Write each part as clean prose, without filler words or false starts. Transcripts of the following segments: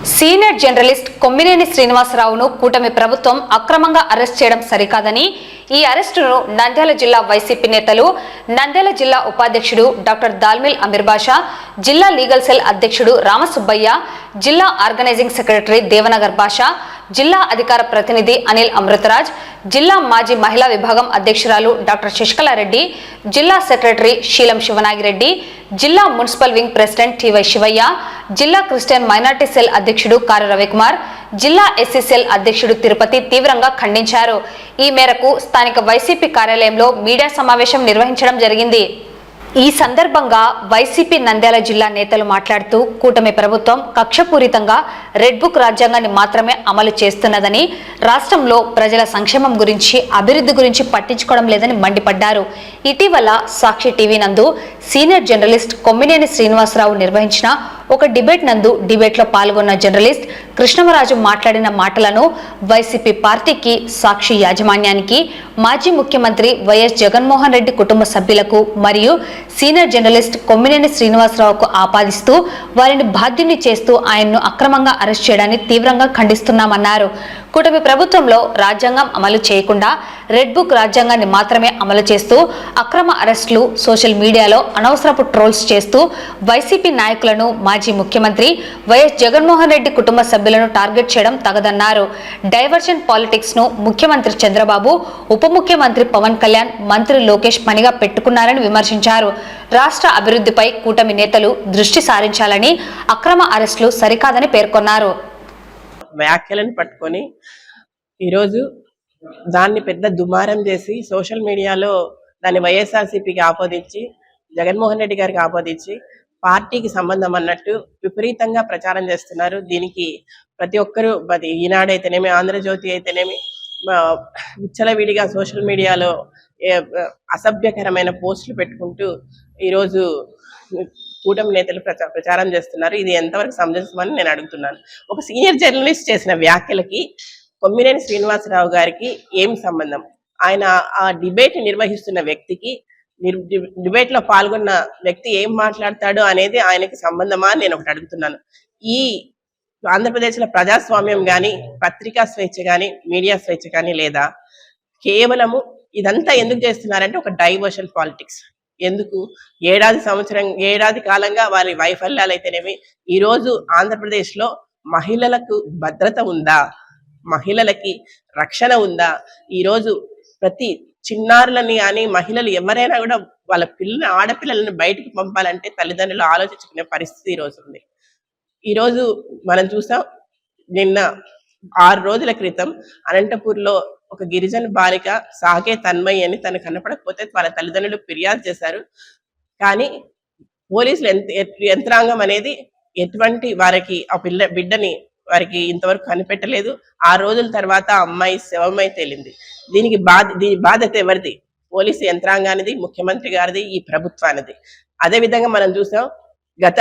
Senior journalist Kommineni శ్రీనివాసరావును కూటమి ప్రభుత్వం అక్రమంగా అరెస్ట్ చేయడం సరికాదని ఈ అరెస్టును నంద్యాల జిల్లా వైసీపీ నేతలు, నంద్యాల జిల్లా ఉపాధ్యక్షుడు డాక్టర్ దాల్మిల్ అమీర్ బాషా, జిల్లా లీగల్ సెల్ అధ్యక్షుడు రామసుబ్బయ్య, జిల్లా ఆర్గనైజింగ్ సెక్రటరీ దేవనగర్ బాషా, జిల్లా అధికార ప్రతినిధి అనిల్ అమృతరాజ్, జిల్లా మాజీ మహిళా విభాగం అధ్యక్షురాలు డాక్టర్ శశికళారెడ్డి, జిల్లా సెక్రటరీ శీలం శివనాగిరెడ్డి, జిల్లా municipal wing president TY Shivayya, జిల్లా క్రిస్టియన్ మైనార్టీ సెల్ అధ్యక్షుడు కారు రవికుమార్, జిల్లా ఎస్సీ సెల్ అధ్యక్షుడు తిరుపతి తీవ్రంగా ఖండించారు. ఈ మేరకు స్థానిక వైసీపీ కార్యాలయంలో మీడియా సమావేశం నిర్వహించడం జరిగింది. ఈ సందర్భంగా వైసీపీ నంద్యాల జిల్లా నేతలు మాట్లాడుతూ కూటమి ప్రభుత్వం కక్షపూరితంగా రెడ్ బుక్ రాజ్యాంగాన్ని మాత్రమే అమలు చేస్తున్నదని, రాష్ట్రంలో ప్రజల సంక్షేమం గురించి, అభివృద్ధి గురించి పట్టించుకోవడం లేదని మండిపడ్డారు. ఇటీవల సాక్షి టీవీ నందు సీనియర్ జర్నలిస్ట్ కొమ్మినేని శ్రీనివాసరావు నిర్వహించిన ఒక డిబేట్ నందు డిబేట్లో పాల్గొన్న జర్నలిస్ట్ కృష్ణమరాజు మాట్లాడిన మాటలను వైసీపీ పార్టీకి, సాక్షి యాజమాన్యానికి, మాజీ ముఖ్యమంత్రి వైఎస్ జగన్మోహన్ రెడ్డి కుటుంబ సభ్యులకు మరియు సీనియర్ జర్నలిస్ట్ కొమ్మినేని శ్రీనివాసరావుకు ఆపాదిస్తూ వారిని బాధ్యుని చేస్తూ ఆయన్ను అక్రమంగా అరెస్ట్ చేయడాన్ని తీవ్రంగా ఖండిస్తున్నామన్నారు. కూటమి ప్రభుత్వంలో రాజ్యాంగం అమలు చేయకుండా రెడ్ బుక్ రాజ్యాంగాన్ని మాత్రమే అమలు చేస్తూ అక్రమ అరెస్టులు, సోషల్ మీడియాలో అనవసరపు ట్రోల్స్ చేస్తూ వైసీపీ నాయకులను, మాజీ ముఖ్యమంత్రి వైఎస్ జగన్మోహన్ రెడ్డి కుటుంబ సభ్యులను టార్గెట్ చేయడం తగదన్నారు. డైవర్షన్ పాలిటిక్స్ ను ముఖ్యమంత్రి చంద్రబాబు, ఉప ముఖ్యమంత్రి పవన్ కళ్యాణ్, మంత్రి లోకేష్ పనిగా పెట్టుకున్నారని విమర్శించారు. రాష్ట్ర అభివృద్ధిపై కూటమి నేతలు దృష్టి సారించాలని, అక్రమ అరెస్టులు సరికాదని పేర్కొన్నారు. వ్యాఖ్యలను పట్టుకొని ఈరోజు దాన్ని పెద్ద దుమారం చేసి సోషల్ మీడియాలో దాన్ని వైఎస్ఆర్సీపీకి ఆపాదించి, జగన్మోహన్ రెడ్డి గారికి ఆపాదించి పార్టీకి సంబంధం అన్నట్టు విపరీతంగా ప్రచారం చేస్తున్నారు. దీనికి ప్రతి ఒక్కరూ, ఈనాడైతేనేమి, ఆంధ్రజ్యోతి అయితేనేమి, విచ్చలవిడిగా సోషల్ మీడియాలో అసభ్యకరమైన పోస్టులు పెట్టుకుంటూ ఈరోజు కూటమి నేతలు ప్రచారం చేస్తున్నారు. ఇది ఎంతవరకు సమంజసమని నేను అడుగుతున్నాను. ఒక సీనియర్ జర్నలిస్ట్ చేసిన వ్యాఖ్యలకి కొమ్మినేని శ్రీనివాసరావు గారికి ఏం సంబంధం? ఆయన ఆ డిబేట్ నిర్వహిస్తున్న వ్యక్తికి, డిబేట్ లో పాల్గొన్న వ్యక్తి ఏం మాట్లాడతాడు అనేది ఆయనకి సంబంధమా అని నేను ఒకటి అడుగుతున్నాను. ఈ ఆంధ్రప్రదేశ్ లో ప్రజాస్వామ్యం కానీ, పత్రికా స్వేచ్ఛ కానీ, మీడియా స్వేచ్ఛ కానీ లేదా? కేవలము ఇదంతా ఎందుకు చేస్తున్నారంటే ఒక డైవర్షన్ పాలిటిక్స్. ఎందుకు? ఏడాది కాలంగా వారి వైఫల్యాలు అయితేనేమి, ఈరోజు ఆంధ్రప్రదేశ్ లో మహిళలకు భద్రత ఉందా? మహిళలకి రక్షణ ఉందా? ఈరోజు ప్రతి చిన్నారులని కానీ, మహిళలు ఎవరైనా కూడా వాళ్ళ ఆడపిల్లలను బయటికి పంపాలంటే తల్లిదండ్రులు ఆలోచించుకునే పరిస్థితి ఈరోజు ఉంది. ఈరోజు మనం చూసాం, నిన్న 6 రోజుల క్రితం అనంతపూర్లో ఒక గిరిజన బాలిక సాకే తన్మయ్య అని తను కనపడకపోతే వాళ్ళ తల్లిదండ్రులు ఫిర్యాదు చేశారు. కానీ పోలీసులు యంత్రాంగం అనేది ఎటువంటి వారికి ఆ బిడ్డని వారికి ఇంతవరకు కనిపెట్టలేదు. 6 రోజుల తర్వాత ఆ అమ్మాయి శవమై తేలింది. దీని బాధ్యత ఎవరిది? పోలీసు యంత్రాంగానిది, ముఖ్యమంత్రి గారిది, ఈ ప్రభుత్వానిది. అదే విధంగా మనం చూసాం, గత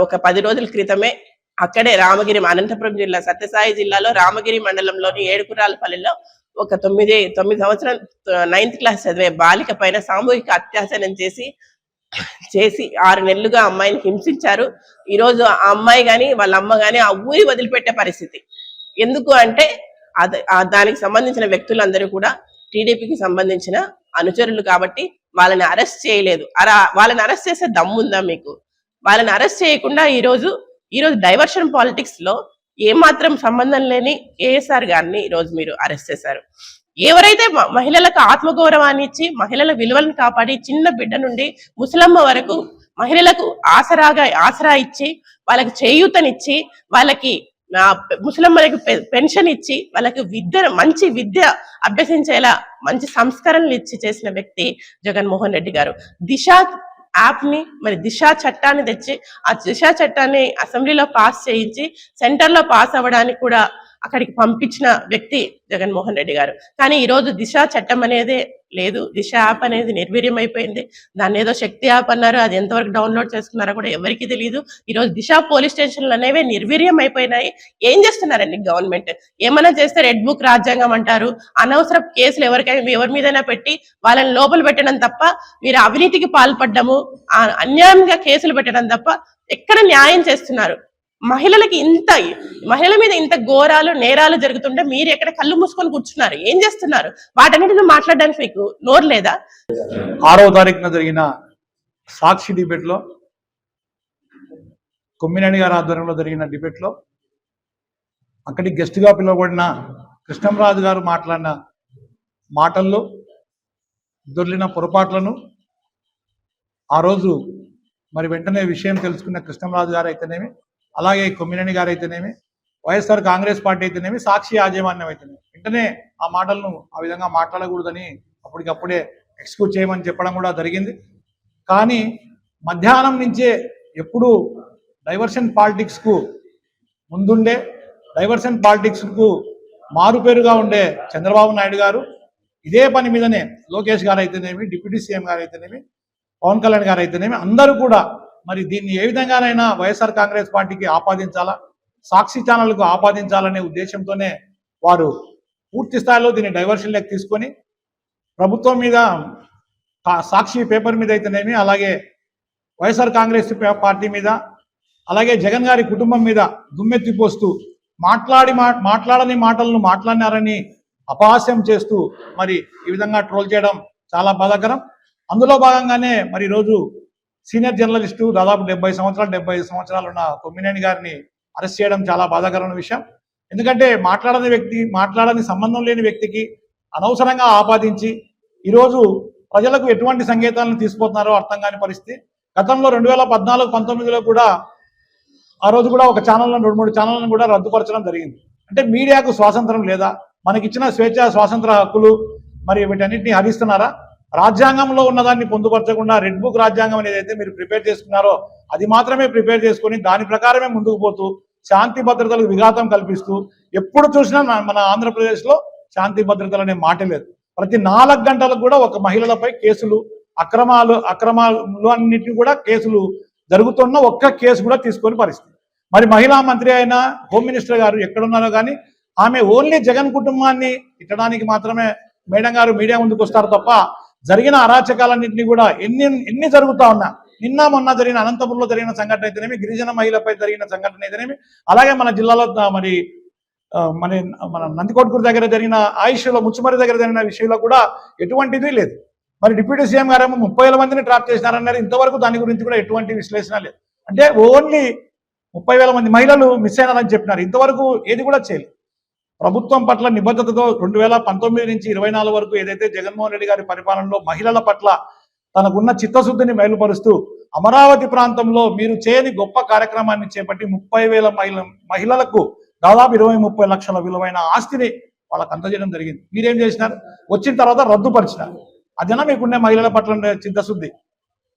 ఒక 10 రోజుల క్రితమే అక్కడే రామగిరి, అనంతపురం జిల్లా సత్యసాయి జిల్లాలో రామగిరి మండలంలోని ఏడుకురాలపల్లిలో ఒక 9 సంవత్సరం 9th క్లాస్ చదివే బాలిక పైన సామూహిక అత్యాచారం చేసి 6 నెలలుగా అమ్మాయిని హింసించారు. ఈరోజు ఆ అమ్మాయి కానీ, వాళ్ళ అమ్మ కానీ ఆ ఊరి వదిలిపెట్టే పరిస్థితి. ఎందుకు అంటే దానికి సంబంధించిన వ్యక్తులందరూ కూడా టీడీపీకి సంబంధించిన అనుచరులు కాబట్టి వాళ్ళని అరెస్ట్ చేయలేదు. వాళ్ళని అరెస్ట్ చేసే దమ్ముందా మీకు? వాళ్ళని అరెస్ట్ చేయకుండా ఈరోజు డైవర్షన్ పాలిటిక్స్ లో ఏమాత్రం సంబంధం లేని కేఎస్ఆర్ గారిని ఈరోజు మీరు అరెస్ట్ చేశారు. ఎవరైతే మహిళలకు ఆత్మగౌరవాన్ని ఇచ్చి, మహిళల విలువలను కాపాడి, చిన్న బిడ్డ నుండి ముసలమ్మ వరకు మహిళలకు ఆసరా ఇచ్చి, వాళ్ళకి చేయూతనిచ్చి, వాళ్ళకి ముసలమ్మలకు పెన్షన్ ఇచ్చి, వాళ్ళకి మంచి విద్య అభ్యసించేలా మంచి సంస్కరణలు ఇచ్చి చేసిన వ్యక్తి జగన్మోహన్ రెడ్డి గారు. దిశ యాప్ ని, మరి దిశ చట్టాన్ని తెచ్చి ఆ దిశ చట్టాన్ని అసెంబ్లీలో పాస్ చేయించి సెంటర్ లో పాస్ అవ్వడానికి కూడా అక్కడికి పంపించిన వ్యక్తి జగన్మోహన్ రెడ్డి గారు. కానీ ఈరోజు దిశ చట్టం అనేదే లేదు. దిశ యాప్ అనేది నిర్వీర్యం అయిపోయింది. దాన్ని ఏదో శక్తి యాప్ అన్నారు, అది ఎంతవరకు డౌన్లోడ్ చేసుకున్నారో కూడా ఎవరికి తెలియదు. ఈరోజు దిశ పోలీస్ స్టేషన్లు అనేవి నిర్వీర్యం అయిపోయినాయి. ఏం చేస్తున్నారండి గవర్నమెంట్? ఏమైనా చేస్తే రెడ్ బుక్ రాజ్యాంగం అంటారు. అనవసర కేసులు ఎవరి మీదైనా పెట్టి వాళ్ళని లోపల పెట్టడం తప్ప, మీరు అవినీతికి పాల్పడ్డము, అన్యాయంగా కేసులు పెట్టడం తప్ప ఎక్కడ న్యాయం చేస్తున్నారు? మహిళల మీద ఇంత ఘోరాలు నేరాలు జరుగుతుంటే మీరు ఎక్కడ కళ్ళు మూసుకొని కూర్చున్నారు? ఏం చేస్తున్నారు? వాటన్నిటిని మాట్లాడడానికి మీకు నోరు లేదా? 6వ తారీఖున జరిగిన సాక్షి డిబేట్ లో, కొమ్మినేని గారి ఆధ్వర్యంలో జరిగిన డిబేట్ లో అక్కడికి గెస్ట్ గా పిలువబడిన కృష్ణంరాజు గారు మాట్లాడిన మాటల్లో దొర్లిన పొరపాట్లను ఆ రోజు మరి వెంటనే విషయం తెలుసుకున్న కృష్ణంరాజు గారు అయితేనేమి, అలాగే కొమ్మినేని గారు అయితేనేమి, వైఎస్ఆర్ కాంగ్రెస్ పార్టీ అయితేనేమి, సాక్షి యాజమాన్యం అయితేనేమి వెంటనే ఆ మాటలను ఆ విధంగా మాట్లాడకూడదని అప్పటికప్పుడే ఎక్స్క్యూజ్ చేయమని చెప్పడం కూడా జరిగింది. కానీ మధ్యాహ్నం నుంచే ఎప్పుడు డైవర్షన్ పాలిటిక్స్కు ముందుండే, డైవర్షన్ పాలిటిక్స్కు మారుపేరుగా ఉండే చంద్రబాబు నాయుడు గారు ఇదే పని మీదనే లోకేష్ గారు అయితేనేమి, డిప్యూటీ సీఎం గారు అయితేనేమి, పవన్ కళ్యాణ్ గారు అయితేనేమి అందరూ కూడా మరి దీన్ని ఏ విధంగానైనా వైఎస్ఆర్ కాంగ్రెస్ పార్టీకి ఆపాదించాలా, సాక్షి ఛానల్కు ఆపాదించాలనే ఉద్దేశంతోనే వారు పూర్తి స్థాయిలో దీన్ని డైవర్షన్ లెక్క తీసుకొని ప్రభుత్వం మీద, సాక్షి పేపర్ మీద అయితేనేమి, అలాగే వైఎస్ఆర్ కాంగ్రెస్ పార్టీ మీద, అలాగే జగన్ గారి కుటుంబం మీద దుమ్మెత్తిపోస్తూ మాట్లాడని మాటలను మాట్లాడినారని అపహాస్యం చేస్తూ మరి ఈ విధంగా ట్రోల్ చేయడం చాలా బాధాకరం. అందులో భాగంగానే మరి ఈరోజు సీనియర్ జర్నలిస్టు దాదాపు 75 సంవత్సరాలు ఉన్న కొమ్మినేని గారిని అరెస్ట్ చేయడం చాలా బాధాకరమైన విషయం. ఎందుకంటే మాట్లాడని సంబంధం లేని వ్యక్తికి అనవసరంగా ఆపాదించి ఈరోజు ప్రజలకు ఎటువంటి సంకేతాలను తీసుకుపోతున్నారో అర్థం కాని పరిస్థితి. గతంలో 2014-19లో కూడా ఆ రోజు కూడా ఒక ఛానల్లో 2-3 ఛానళ్లను కూడా రద్దుపరచడం జరిగింది. అంటే మీడియాకు స్వాతంత్రం లేదా? మనకిచ్చిన స్వేచ్ఛ స్వాతంత్ర హక్కులు మరి వీటన్నిటిని హరిస్తున్నారా? రాజ్యాంగంలో ఉన్నదాన్ని పొందుపరచకుండా రెడ్ బుక్ రాజ్యాంగం ఏదైతే మీరు ప్రిపేర్ చేసుకున్నారో అది మాత్రమే ప్రిపేర్ చేసుకొని దాని ప్రకారమే ముందుకు పోతూ శాంతి భద్రతలకు విఘాతం కల్పిస్తూ ఎప్పుడు చూసినా మన ఆంధ్రప్రదేశ్లో శాంతి భద్రతలు అనే మాట లేదు. ప్రతి 4 గంటలకు కూడా ఒక మహిళలపై కేసులు, అక్రమాలు అన్నిటిని కూడా కేసులు జరుగుతున్న ఒక్క కేసు కూడా తీసుకొని పరిస్థితి. మరి మహిళా మంత్రి అయిన హోమ్ మినిస్టర్ గారు ఎక్కడున్నారో కానీ ఆమె ఓన్లీ జగన్ కుటుంబాన్ని తిట్టడానికి మాత్రమే మేడం గారు మీడియా ముందుకు వస్తారు తప్ప జరిగిన అరాచకాలన్నింటినీ కూడా ఎన్ని జరుగుతా ఉన్నా, నిన్న మొన్న జరిగిన అనంతపురంలో జరిగిన సంఘటన అయితేనేమి, గిరిజన మహిళపై జరిగిన సంఘటన అయితేనేమి, అలాగే మన జిల్లాలో మన నందికొట్కూరు దగ్గర జరిగిన ఆయుష్లో ముచ్చుమరి దగ్గర జరిగిన విషయంలో కూడా ఎటువంటిది లేదు. మరి డిప్యూటీ సీఎం గారేమో 30,000 మందిని ట్రాప్ చేసినారన్నారు. ఇంతవరకు దాని గురించి కూడా ఎటువంటి విశ్లేషణ లేదు. అంటే ఓన్లీ 30,000 మంది మహిళలు మిస్ అయినారని చెప్పినారు. ఇంతవరకు ఏది కూడా చేయలేదు. ప్రభుత్వం పట్ల నిబద్ధతతో 2019 నుంచి 24 వరకు ఏదైతే జగన్మోహన్ రెడ్డి గారి పరిపాలనలో మహిళల పట్ల తనకున్న చిత్తశుద్ధిని మైలుపరుస్తూ అమరావతి ప్రాంతంలో మీరు చేయని గొప్ప కార్యక్రమాన్ని చేపట్టి 30,000 మహిళలకు దాదాపు 20-30 లక్షల విలువైన ఆస్తిని వాళ్ళకు అందజేయడం జరిగింది. మీరేం చేసినారు? వచ్చిన తర్వాత రద్దుపరిచినారు. అదేనా మీకున్న మహిళల పట్ల చిత్తశుద్ధి?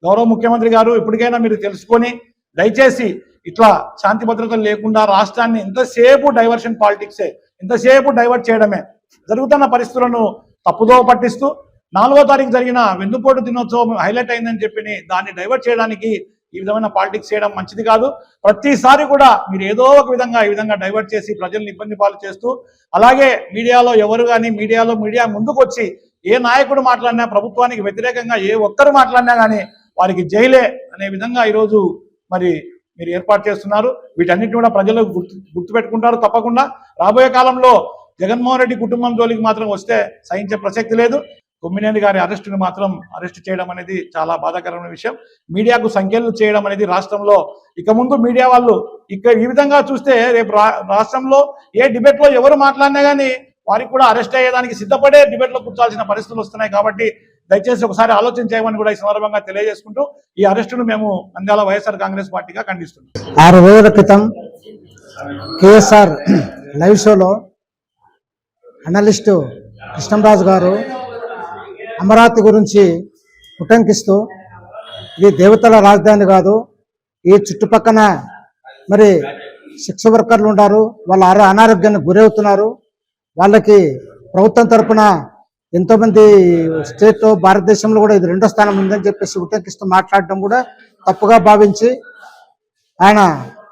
గౌరవ ముఖ్యమంత్రి గారు ఇప్పటికైనా మీరు తెలుసుకొని దయచేసి ఇట్లా శాంతి భద్రతలు లేకుండా రాష్ట్రాన్ని ఎంతసేపు డైవర్షన్ పాలిటిక్సే, ఎంతసేపు డైవర్ట్ చేయడమే జరుగుతున్న పరిస్థితులను తప్పుదో పట్టిస్తూ 4వ తారీఖు జరిగిన వెన్నుపోటు దినోత్సవం హైలైట్ అయిందని చెప్పి దాన్ని డైవర్ట్ చేయడానికి ఈ విధమైన పాలిటిక్స్ చేయడం మంచిది కాదు. ప్రతిసారి కూడా మీరు ఏదో ఒక విధంగా ఈ విధంగా డైవర్ట్ చేసి ప్రజల్ని ఇబ్బంది పాలు చేస్తూ, అలాగే మీడియాలో ఎవరు కానీ మీడియా ముందుకు వచ్చి ఏ నాయకుడు మాట్లాడినా, ప్రభుత్వానికి వ్యతిరేకంగా ఏ ఒక్కరు మాట్లాడినా కానీ వారికి జైలే అనే విధంగా ఈరోజు మరి మీరు ఏర్పాటు చేస్తున్నారు. వీటన్నిటిని కూడా ప్రజలు గుర్తుపెట్టుకుంటారు. తప్పకుండా రాబోయే కాలంలో జగన్మోహన్ రెడ్డి కుటుంబం జోలికి మాత్రం వస్తే సహించే ప్రసక్తి లేదు. కొమ్మినేని గారి అరెస్టును మాత్రం అరెస్ట్ చేయడం అనేది చాలా బాధాకరమైన విషయం. మీడియాకు సంఖ్యలు చేయడం అనేది రాష్ట్రంలో ఇక ముందు మీడియా వాళ్ళు ఈ విధంగా చూస్తే రేపు రాష్ట్రంలో ఏ డిబేట్లో ఎవరు మాట్లాడినా కానీ వారికి కూడా అరెస్ట్ అయ్యేదానికి సిద్ధపడే డిబేట్లో కూర్చోాల్సిన పరిస్థితులు వస్తున్నాయి. కాబట్టి దయచేసి ఒకసారి ఆలోచన చేయమని కూడా ఈ సందర్భంగా తెలియజేసుకుంటూ ఈ అరెస్టును మేము నంద్యాల వైఎస్ఆర్ కాంగ్రెస్ పార్టీగా ఖండిస్తున్నాం. 6 రోజుల క్రితం కేఎస్ఆర్ లైవ్ షోలో అనలిస్టు కృష్ణంరాజు గారు అమరావతి గురించి ఉటంకిస్తూ ఇది దేవతల రాజధాని కాదు, ఈ చుట్టుపక్కన మరి సెక్స్ వర్కర్లు ఉన్నారు, వాళ్ళ అనారోగ్యానికి గురవుతున్నారు, వాళ్ళకి ప్రభుత్వం తరఫున ఎంతోమంది స్టేట్ భారతదేశంలో కూడా ఇది 2వ స్థానం ఉందని చెప్పేసి ఉటంకిస్తూ మాట్లాడడం కూడా తప్పుగా భావించి ఆయన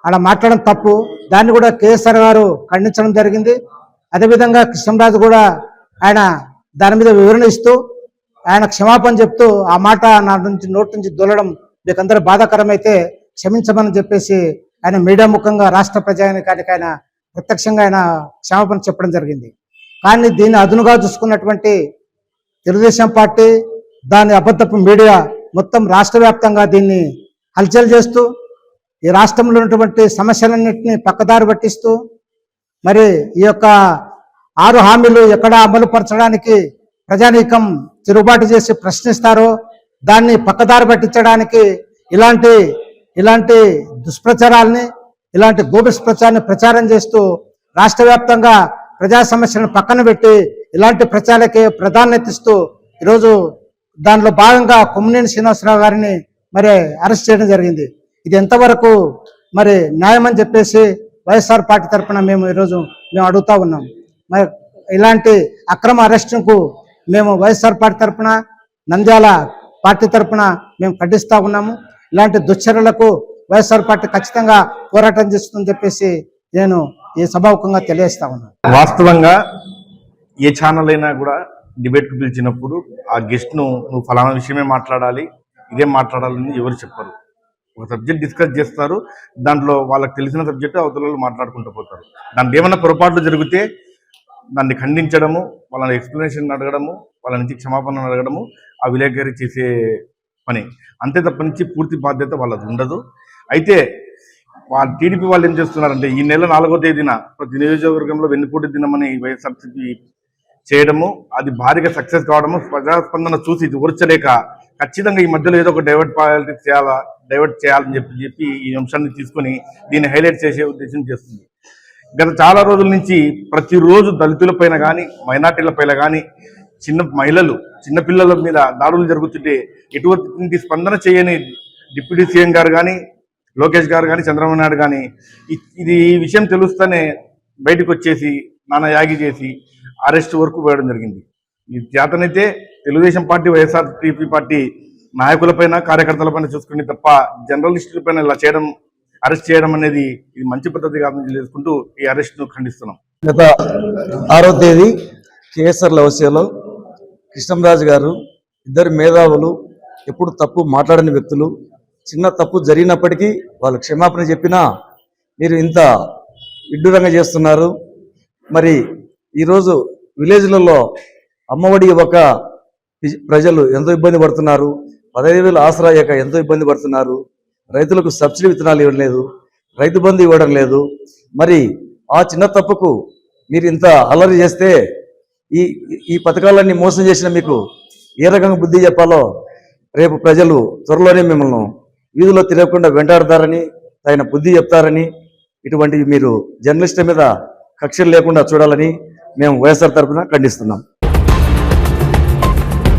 అలా మాట్లాడడం తప్పు. దాన్ని కూడా కేఎస్ఆర్ గారు ఖండించడం జరిగింది. అదేవిధంగా కృష్ణంరాజు కూడా ఆయన దాని మీద వివరణ ఇస్తూ ఆయన క్షమాపణ చెప్తూ ఆ మాట నోటి నుంచి దొల్లడం మీకందరూ బాధాకరమైతే క్షమించమని చెప్పేసి ఆయన మీడియా ముఖంగా రాష్ట్ర ప్రజానికానికి ఆయన ప్రత్యక్షంగా ఆయన క్షమాపణ చెప్పడం జరిగింది. కానీ దీన్ని అదునుగా చూసుకున్నటువంటి తెలుగుదేశం పార్టీ, దాని అబద్ధపు మీడియా మొత్తం రాష్ట్ర వ్యాప్తంగా దీన్ని హల్చల్ చేస్తూ ఈ రాష్ట్రంలో ఉన్నటువంటి సమస్యలన్నింటినీ పక్కదారి పట్టిస్తూ మరి ఈ యొక్క 6 హామీలు ఎక్కడ అమలు పరచడానికి ప్రజానీకం తిరుగుబాటు చేసి ప్రశ్నిస్తారో దాన్ని పక్కదారి పట్టించడానికి ఇలాంటి దుష్ప్రచారాలని, ఇలాంటి గోబెస్ ప్రచారాన్ని ప్రచారం చేస్తూ రాష్ట్ర వ్యాప్తంగా ప్రజా సమస్యలను పక్కన పెట్టి ఇలాంటి ప్రచారాలకే ప్రాధాన్యత ఇస్తూ ఈరోజు దానిలో భాగంగా కొమ్మినేని శ్రీనివాసరావు గారిని మరి అరెస్ట్ చేయడం జరిగింది. ఇది ఎంతవరకు మరి న్యాయమని చెప్పేసి వైఎస్ఆర్ పార్టీ తరఫున మేము అడుగుతా ఉన్నాం. మరి ఇలాంటి అక్రమ అరెస్టుకు మేము వైఎస్ఆర్ పార్టీ తరఫున, నంద్యాల పార్టీ తరఫున మేము ఖండిస్తూ ఉన్నాము. ఇలాంటి దుశ్చర్యలకు వైఎస్ఆర్ పార్టీ ఖచ్చితంగా పోరాటం చేస్తుందని చెప్పేసి నేను ఈ సభాముఖంగా తెలియజేస్తా ఉన్నాను. వాస్తవంగా ఏ ఛానల్ అయినా కూడా డిబేట్కు పిలిచినప్పుడు ఆ గెస్ట్ను నువ్వు ఫలానా విషయమే మాట్లాడాలి, ఇదేం మాట్లాడాలని ఎవరు చెప్పరు. ఒక సబ్జెక్ట్ డిస్కస్ చేస్తారు, దాంట్లో వాళ్ళకి తెలిసిన సబ్జెక్టు అవతల మాట్లాడుకుంటూ పోతారు. దాంట్లో ఏమైనా పొరపాట్లు జరిగితే దాన్ని ఖండించడము, వాళ్ళని ఎక్స్ప్లెనేషన్ అడగడము, వాళ్ళ నుంచి క్షమాపణ అడగడము ఆ విలేకరి చేసే పని. అంతే తప్ప నుంచి పూర్తి బాధ్యత వాళ్ళది ఉండదు. అయితే వాళ్ళ టీడీపీ వాళ్ళు ఏం చేస్తున్నారంటే ఈ నెల 4వ తేదీన ప్రతి నియోజకవర్గంలో వెన్నుపోటు దినమని వైఎస్ఆర్సీపీ చేయడము, అది భారీగా సక్సెస్ కావడము, ప్రజాస్పందన చూసి ఇది ఓర్చలేక ఖచ్చితంగా ఈ మధ్యలో ఏదో ఒక డైవర్ట్ చేయాలని చెప్పి ఈ అంశాన్ని తీసుకొని దీన్ని హైలైట్ చేసే ఉద్దేశం చేస్తుంది. గత చాలా రోజుల నుంచి ప్రతిరోజు దళితులపైన కానీ, మైనార్టీలపైన కానీ, చిన్నపిల్లల మీద దాడులు జరుగుతుంటే ఎటువంటి స్పందన చేయని డిప్యూటీ సీఎం గారు కానీ, లోకేష్ గారు కానీ, చంద్రబాబు నాయుడు కానీ ఈ విషయం తెలుస్తూనే బయటకు వచ్చేసి నానా యాగి చేసి అరెస్ట్ వరకు పోయడం జరిగింది. ఈ చేతనైతే తెలుగుదేశం పార్టీ, వైఎస్ఆర్సీపీ పార్టీ నాయకులపైన, కార్యకర్తలపైన చూసుకుని తప్ప జర్నలిస్టులపైన ఇలా అరెస్ట్ చేయడం అనేది ఇది మంచి పద్ధతి కాదని తెలుసుకుంటూ ఈ అరెస్ట్ను ఖండిస్తున్నాం. గత 6వ తేదీ కేఎస్ఆర్ లవస్యలో కృష్ణంరాజు గారు, ఇద్దరు మేధావులు, ఎప్పుడు తప్పు మాట్లాడని వ్యక్తులు, చిన్న తప్పు జరిగినప్పటికీ వాళ్ళు క్షమాపణ చెప్పినా మీరు ఇంత విడ్డూరంగా చేస్తున్నారు. మరి ఈరోజు విలేజ్లలో అమ్మఒడి ఇవ్వక ప్రజలు ఎంతో ఇబ్బంది పడుతున్నారు. 15,000 ఆసరా అయ్యాక ఎంతో ఇబ్బంది పడుతున్నారు. రైతులకు సబ్సిడీ విత్తనాలు ఇవ్వడం లేదు, రైతు బంధు ఇవ్వడం లేదు. మరి ఆ చిన్న తప్పుకు మీరు ఇంత అల్లరి చేస్తే ఈ పథకాలన్నీ మోసం చేసిన మీకు ఏ రకంగా బుద్ధి చెప్పాలో రేపు ప్రజలు త్వరలోనే మిమ్మల్ని వీధిలో తిరగకుండా వెంటాడతారని, ఆయన బుద్ధి చెప్తారని, ఇటువంటివి మీరు జర్నలిస్టుల మీద కక్షలు లేకుండా చూడాలని మేము వైఎస్ఆర్ తరఫున ఖండిస్తున్నాం.